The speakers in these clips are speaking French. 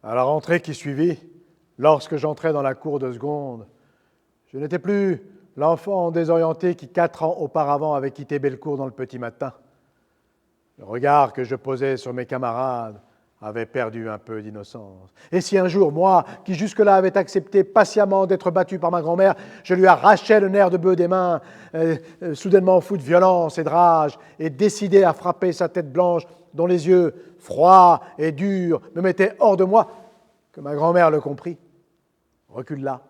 À la rentrée qui suivit, lorsque j'entrai dans la cour de seconde, je n'étais plus l'enfant désorienté qui 4 ans auparavant avait quitté Bellecour dans le petit matin. Le regard que je posais sur mes camarades avait perdu un peu d'innocence. Et si un jour, moi, qui jusque-là avais accepté patiemment d'être battu par ma grand-mère, je lui arrachais le nerf de bœuf des mains, soudainement fou de violence et de rage, et décidé à frapper sa tête blanche, dont les yeux, froids et durs, me mettaient hors de moi, que ma grand-mère le comprit, recula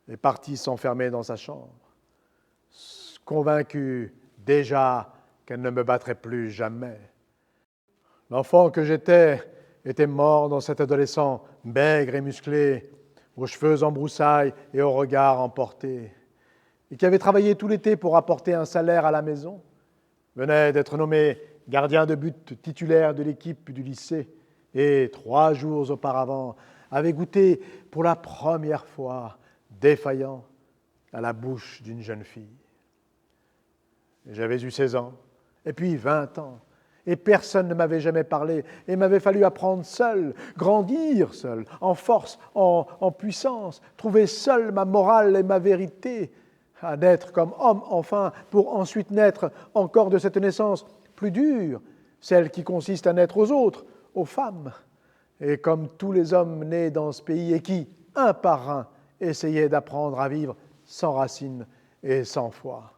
et partit s'enfermer dans sa chambre, convaincue déjà qu'elle ne me battrait plus jamais. L'enfant que j'étais était mort dans cet adolescent maigre et musclé, aux cheveux en broussailles et au regard emporté, et qui avait travaillé tout l'été pour apporter un salaire à la maison, venait d'être nommé gardien de but titulaire de l'équipe du lycée, et 3 jours auparavant avait goûté pour la première fois, défaillant, à la bouche d'une jeune fille. J'avais eu 16 ans, et puis 20 ans, et personne ne m'avait jamais parlé, et il m'avait fallu apprendre seul, grandir seul, en force, en puissance, trouver seul ma morale et ma vérité, à naître comme homme enfin, pour ensuite naître encore de cette naissance plus dure, celle qui consiste à naître aux autres, aux femmes, et comme tous les hommes nés dans ce pays et qui, un par un, essayaient d'apprendre à vivre sans racines et sans foi.